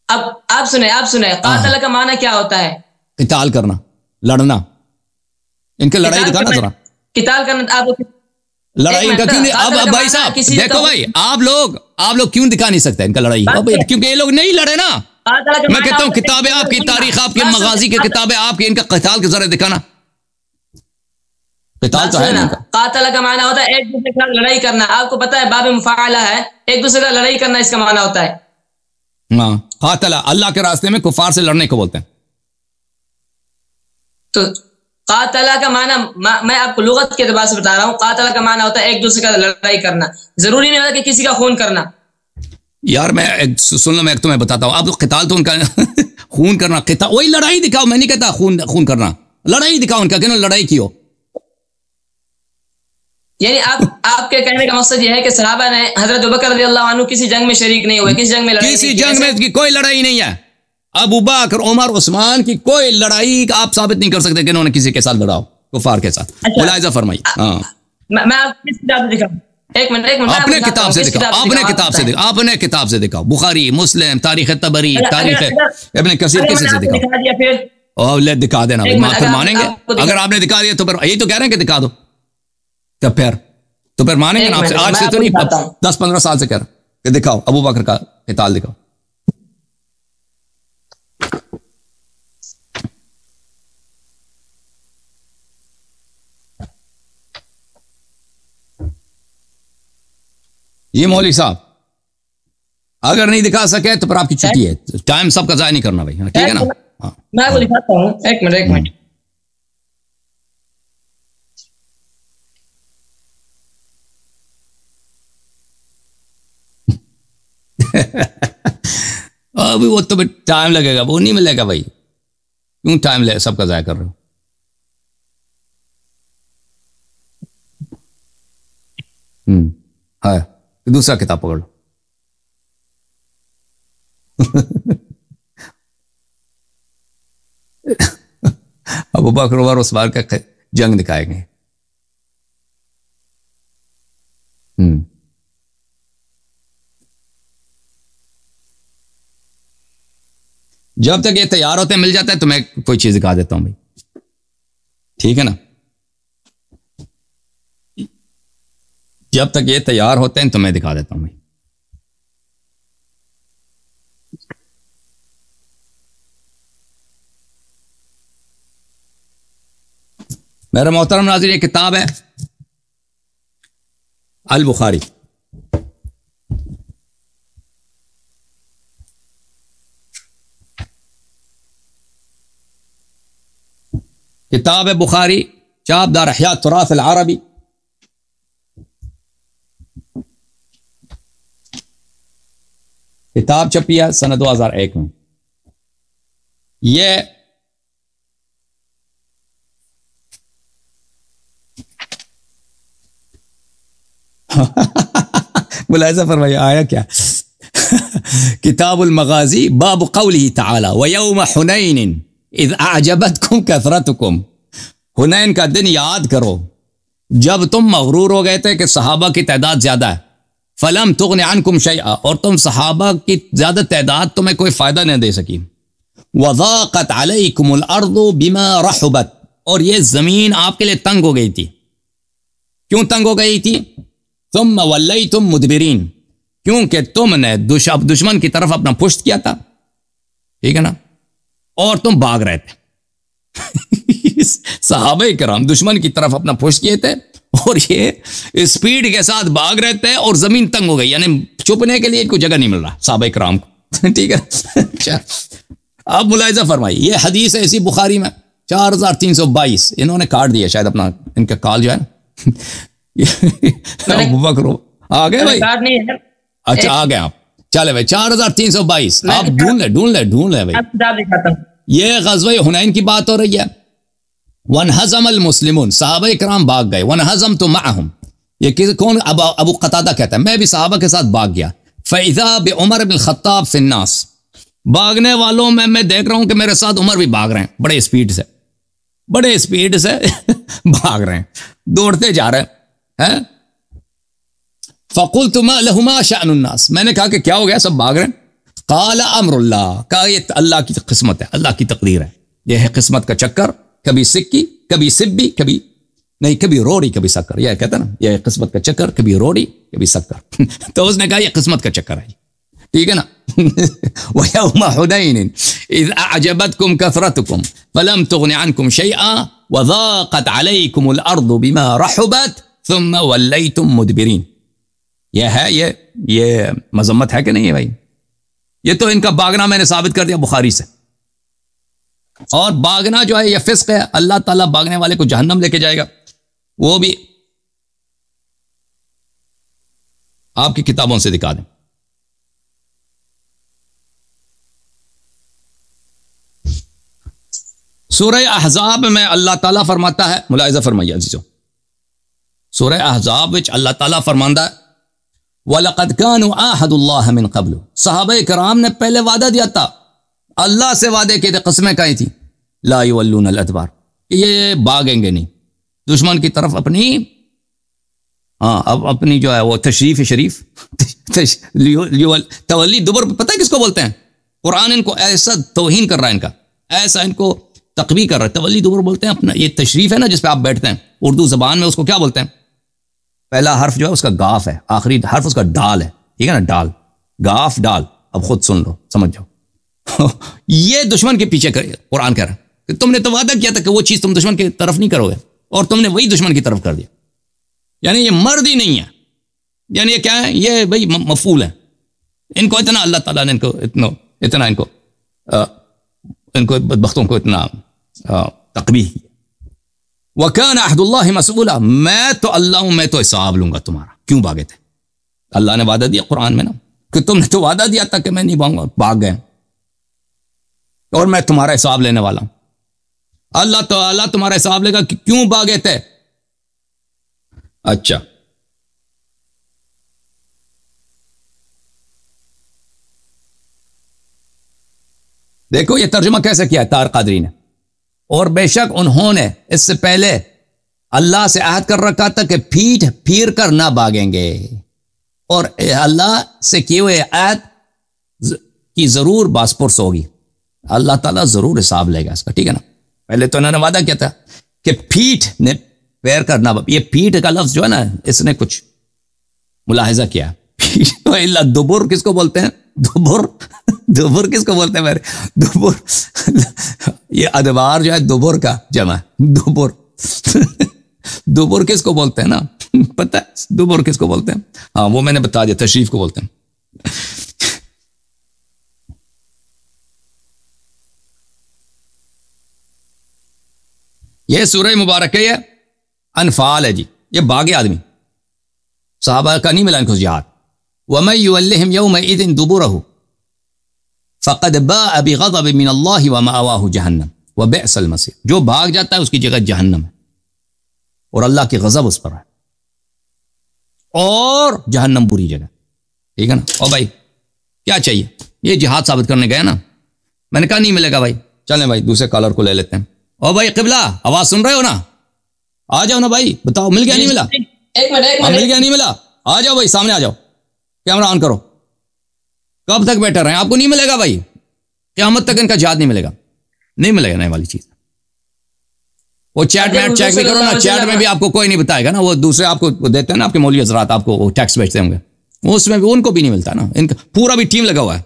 اب آپ سنیں قاتل کا معنی کیا ہوتا ہے؟ قتال کرنا، لڑنا، ان کے لڑائی دکھانا ذرا، قتال کرنا، آپ لڑائی کا کیوں نہیں؟ اب بھائی صاحب دیکھو بھائی، آپ لوگ کیوں دکھا نہیں سکتے ان کا لڑائی؟ کیونکہ یہ لوگ نہیں لڑے نا، میں کہتا ہوں کتابیں آپ کی، تاریخ آپ کی، مغازی کی کتابیں آپ کی، ان کا قتال کے ذرا دکھانا، قتال تو ہے نا۔ قاتل کا معنی ہوتا ہے ایک دوسرے کے ساتھ لڑائی کرنا، آپ کو پتا ہے باب مفاعلہ ہے، ایک دوسرے کا لڑائی کرنا اس کا معنی ہوتا ہے، ہاں قاتل اللہ کے راستے میں کفار سے لڑنے کو بولتے ہیں، تو قاتل کا معنی میں آپ کو لغت کے اعتبار سے بتا رہا ہوں، قاتل کا معنی ہوتا ہے ایک دوسرے کا لڑائی کرنا، ضروری نہیں ہوتا کہ کسی کا خون کرنا۔ یار میں سن لو، میں ایک تمہیں بتاتا ہوں، آپ قتال تو ان کا خون کرنا، قتال وہی لڑائی دکھاؤ، میں نہیں کہتا خون کرنا، لڑائی دکھاؤ ان کا، کہ لڑائی کی ہو، یعنی آپ کے کہنے کا مقصد یہ ہے کہ صحابہ نے حضرت ابوبکر رضی اللہ عنہ کسی جنگ میں شریک نہیں ہوئے، کسی جنگ میں لڑائی، کسی جنگ میں کی کوئی لڑائی نہیں ہے، ابو بکر عمر عثمان کی کوئی لڑائی آپ ثابت نہیں کر سکتے کہ انہوں نے کسی کے ساتھ لڑاؤ، کفار کے ساتھ، ملاحظہ فرمائی۔ ہاں میں آپ کو کس کتاب سے دکھاؤں؟ ایک منٹ اپنے کتاب سے دکھاؤ، اپنے کتاب سے دکھاؤ، بخاری، مسلم، تاریخ طبری، تاریخ ابن کثیر، کسی سے دکھاؤ، اور لے دکھا دینا، پھر مانیں گے، اگر آپ نے دکھا دیا تو پھر یہی تو کہہ رہے ہیں کہ دکھا دو، تو پھر مانیں گے نا آپ سے، آج سے تو نہیں، 10-15 سال سے کہہ رہا کہ دکھاؤ ابو بکر کا قتال دکھاؤ۔ یہ مولوی صاحب اگر نہیں دکھا سکے تو پھر آپ کی چھٹی ہے، ٹائم سب کا ضائع نہیں کرنا بھائی، ٹھیک ہے نا؟ میں آپ کو دکھاتا ہوں، ایک منٹ ابھی وہ تو ٹائم لگے گا، وہ نہیں ملے گا بھائی، کیوں ٹائم لے سب کا ضائع کر رہے ہو؟ ہے دوسرا کتاب پکڑ لو۔ ابو بکر عمر عثمان کا جنگ دکھائے گئے، جب تک یہ تیار ہوتے ہیں مل جاتا ہے تو میں کوئی چیز دکھا دیتا ہوں بھائی، ٹھیک ہے نا؟ جب تک یہ تیار ہوتے ہیں تو میں دکھا دیتا ہوں بھائی۔ میرا محترم ناظرین، یہ کتاب ہے البخاری، کتاب بخاری، چاپ دار احیاء التراث العربی، کتاب چھپی ہے سن 2001 میں۔ یہ ملاحظہ فرمائیے آیا کیا؟ کتاب المغازی، باب قوله تعالی وَيَوْمَ حُنَيْنٍ اذ اعجبتکم کثرتکم، حنین کا دن یاد کرو جب تم مغرور ہو گئے تھے کہ صحابہ کی تعداد زیادہ ہے، فلم تغن عنکم شیئا، اور تم صحابہ کی زیادہ تعداد تمہیں کوئی فائدہ نہیں دے سکی، وضاقت علیکم الارض بما رحبت، اور یہ زمین آپ کے لیے تنگ ہو گئی تھی، کیوں تنگ ہو گئی تھی؟ ثم ولیتم مدبرین، کیونکہ تم نے دشمن کی طرف اپنا پشت کیا تھا، ٹھیک ہے نا، اور تم بھاگ رہے تھے۔ صحابہ کرام دشمن کی طرف اپنا پشت کیے تھے اور یہ اسپیڈ کے ساتھ بھاگ رہے تھے اور زمین تنگ ہو گئی، یعنی چھپنے کے لیے کوئی جگہ نہیں مل رہا صحابہ کرام کو۔ ٹھیک ہے. آپ ملاحظہ فرمائیے یہ حدیث ہے اسی بخاری میں 4322. انہوں نے کاٹ دیا شاید اپنا, ان کا کال جو ہے ابو بکر آ گئے بھائی. اچھا آ گئے آپ, چلے بھائی 4322. آپ ڈھونڈ لیں بھائی. یہ غزوہ حنین کی بات ہو رہی ہے. وانہزم المسلمون, صحابہ کرام بھاگ گئے. وانہزمت معہم, یہ کون؟ ابو قتادہ کہتا ہے میں بھی صحابہ کے ساتھ بھاگ گیا. فاذا بعمر بن الخطاب فی الناس, بھاگنے والوں میں دیکھ رہا ہوں کہ میرے ساتھ عمر بھی بھاگ رہے ہیں بڑے اسپیڈ سے بھاگ رہے ہیں, دوڑتے جا رہے ہیں. فقلت ما لهما شأن الناس, میں نے کہا کہ کیا ہو گیا, سب بھاگ رہے ہیں. قال امر اللہ, کہا یہ اللہ کی قسمت ہے, اللہ کی تقدیر ہے, یہ ہے قسمت کا چکر, کبھی سکی کبھی سبی, کبھی روڑی کبھی سکر. یہ کہتا نا یہ ہے قسمت کا چکر, کبھی روڑی کبھی سکر. تو اس نے کہا یہ قسمت کا چکر ہے, ٹھیک ہے نا. وَيَوْمَ حُنَيْنٍ إِذْ أَعْجَبَتْكُمْ كَثْرَتُكُمْ فَلَمْ تُغْنِ عَنْكُمْ شَيْئًا وَضَاقَتْ عَلَيْكُمُ الْأَرْضُ بِمَا رَحُبَتْ ثُمَّ وَلَّيْتُمْ مُدْبِرِينَ. یہ ہے یہ مذمت ہے کہ نہیں ہے بھائی؟ یہ تو ان کا باغنا میں نے ثابت کر دیا بخاری سے. اور باغنا جو ہے یہ فسق ہے, اللہ تعالیٰ باغنے والے کو جہنم لے کے جائے گا. وہ بھی آپ کی کتابوں سے دکھا دیں. سورہ احزاب میں اللہ تعالیٰ فرماتا ہے, ملاحظہ فرمائیے عزیزو, سورہ احزاب وچ اللہ تعالیٰ فرماندا ہے وَلَقَدْ كَانُوا عَاهَدُوا اللَّهَ مِنْ قَبْلُ, صحابہ کرام نے پہلے وعدہ دیا تھا, اللہ سے وعدے کیے تھے, قسمیں کھائی تھی. لا يولون الادبار, یہ بھاگیں گے نہیں دشمن کی طرف اپنی, اب اپنی جو ہے وہ تشریف شریف تولی دبر, پتہ ہے کس کو بولتے ہیں؟ قرآن ان کو ایسا توہین کر رہا ہے, ان کا ایسا ان کو تقویح کر رہا ہے. تولی دبر بولتے ہیں اپنا, یہ تشریف ہے نا جس پہ آپ بیٹھتے ہیں, اردو زبان میں اس کو کیا بولتے ہیں؟ پہلا حرف جو ہے اس کا گاف ہے, آخری حرف اس کا ڈال ہے, ٹھیک ہے نا, ڈال, گاف ڈال. اب خود سن لو, سمجھ جاؤ. یہ دشمن کے پیچھے قرآن کہہ رہا ہے کہ تم نے تو وعدہ کیا تھا کہ وہ چیز تم دشمن کی طرف نہیں کرو گے, اور تم نے وہی دشمن کی طرف کر دیا. یعنی یہ مرد ہی نہیں ہے, یعنی یہ کیا ہے, یہ بھائی مفعول ہے. ان کو اتنا اللہ تعالیٰ نے ان کو اتنا ان کو بدبختوں کو اتنا تقبیح کیا. وَكَانَ عَهْدُ اللَّهِ مَسْئُولًا, میں تو اللہ ہوں, میں تو حساب لوں گا تمہارا. کیوں بھاگے تھے؟ اللہ نے وعدہ دیا قرآن میں نا کہ تم نے تو وعدہ دیا تھا کہ میں نہیں بھاگوں گا, بھاگ گئے, اور میں تمہارا حساب لینے والا ہوں. اللہ تمہارا حساب لے گا کہ کیوں بھاگے تھے. اچھا دیکھو یہ ترجمہ کیسے کیا ہے طاہر قادری نے. اور بے شک انہوں نے اس سے پہلے اللہ سے عہد کر رکھا تھا کہ پیٹھ پھیر کر نہ بھاگیں گے, اور اللہ سے کیے ہوئے عہد کی ضرور باس پرس ہوگی. اللہ تعالیٰ ضرور حساب لے گا اس کا, ٹھیک ہے نا. پہلے تو انہوں نے وعدہ کیا تھا کہ پیٹھ نے پیر کرنا, یہ پیٹھ کا لفظ جو ہے نا اس نے کچھ ملاحظہ کیا. دبر کس کو بولتے ہیں؟ دبر کس کو بولتے ہیں میرے؟ دبر یہ ادبار جو ہے دبر کا جمع ہے. دبر کس کو بولتے ہیں نا, پتہ ہے دبر کس کو بولتے ہیں؟ ہاں وہ میں نے بتا دیا, تشریف کو بولتے ہیں. یہ سورہ مبارکہ ہے انفال ہے جی, یہ باغی آدمی صحابہ کا نہیں ملا ان کو جہاد. وَمَن يُوَلِّهِمْ يَوْمَئِذٍ دُبُرَهُ فَقَدْ بَاءَ بِغَضَبٍ مِّنَ اللَّهِ وَمَأْوَاهُ جَهَنَّمُ وَبِئْسَ الْمَصِيرُ, جو بھاگ جاتا ہے اس کی جگہ جہنم ہے, اور اللہ کی غضب اس پر ہے, اور جہنم بری جگہ, ٹھیک ہے نا. اور بھائی کیا چاہیے, یہ جہاد ثابت کرنے گیا نا, میں نے کہا نہیں ملے گا بھائی. چلیں بھائی دوسرے کالر کو لے لیتے ہیں. اور بھائی قبلہ آواز سن رہے ہو نا, آ جاؤ نا بھائی, بتاؤ مل گیا نہیں ملا؟ ایک منٹ مل گیا نہیں ملا؟ آ جاؤ بھائی, سامنے آ جاؤ, کیمرہ آن کرو. کب تک بیٹھے رہے ہیں؟ آپ کو نہیں ملے گا بھائی, قیامت تک ان کا جہاد نہیں ملے گا, نہیں ملے گا. نئے والی چیز وہ چیٹ میں چیک بھی کرو نا, چیٹ میں بھی آپ کو کوئی نہیں بتائے گا نا, وہ دوسرے آپ کو دیتے ہیں نا, آپ کے مولوی حضرات آپ کو وہ ٹیکسٹ بھیجتے ہوں گے, اس میں بھی ان کو بھی نہیں ملتا نا. ان کا پورا بھی ٹیم لگا ہوا ہے.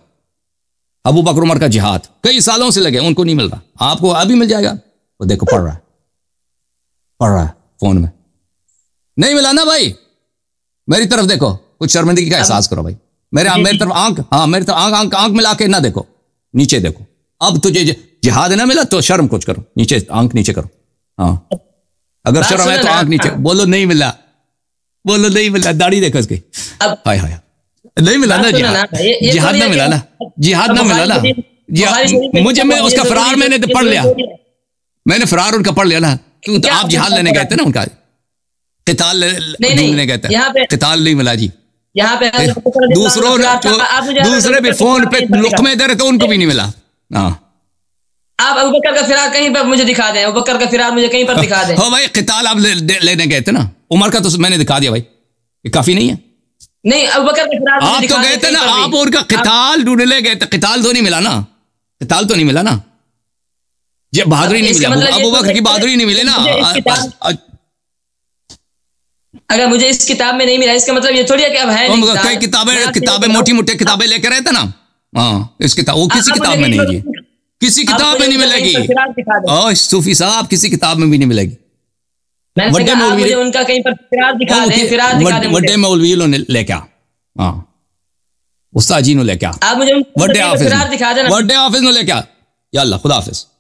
ابو بکر عمر کا جہاد کئی سالوں سے لگے, ان کو نہیں مل رہا, آپ کو ابھی مل جائے گا. وہ دیکھو پڑھ رہا ہے فون میں, نہیں ملا نا بھائی. میری طرف دیکھو, کچھ شرمندگی کا احساس کرو بھائی. میرے طرف آنکھ، ہاں میرے طرف آنکھ ملا کے نہ دیکھو، نیچے دیکھو. اب تجھے جہاد نہ ملا تو شرم کچھ کرو، نیچے آنکھ نیچے کرو. ہاں اگر شرم ہے تو آنکھ نیچے. بولو نہیں ملا، بولو نہیں ملا. داڑھی دیکھو اس کی، ہائے ہائے نہیں ملا نا جہاد نہ ملا نا، جہاد نہ ملا نا. مجھے میں اس کا فرار میں نے پڑھ لیا، میں نے فرار ان کا پڑھ لیا نا. کیوں؟ تو آپ جہاد لینے گئے تھے نا، ان کا قتال لینے گئے تھے، قتال نہیں ملا جی. یہاں پہ دوسرے بھی فون پہ لقمے دے رہے تھے، ان کو بھی نہیں ملا. ہاں آپ ابوبکر کا فرار کہیں پر مجھے دکھا دیں، ابوبکر کا فرار مجھے کہیں پر دکھا دیں. ہو بھائی قتال آپ لینے گئے تھے نا، عمر کا تو میں نے دکھا دیا بھائی، یہ کافی نہیں ہے. نہیں ابوبکر کا فرار آپ تو گئے تھے نا، آپ ان کا قتال ڈھونڈنے گئے تھے، قتال تو نہیں ملا نا، قتال تو نہیں ملا نا. یہ بہادری نہیں ملا، ابوبکر کی بہادری نہیں ملی نا. اگر مجھے اس کتاب میں نہیں ملا، اس کا مطلب یہ تھوڑی ہے کہ اب ہے کئی کتابیں موٹی موٹی کتابیں لے کے رہے تھے نا. ہاں اس کتاب وہ کسی کتاب میں نہیں ہے، کسی کتاب میں نہیں ملے گی. صوفی صاحب کسی کتاب میں بھی نہیں ملے گی. وڈے مولوی نے لے کے ہاں استاد جی نے لے کے وڈے حافظ نے لے کے. یا اللہ خدا حافظ.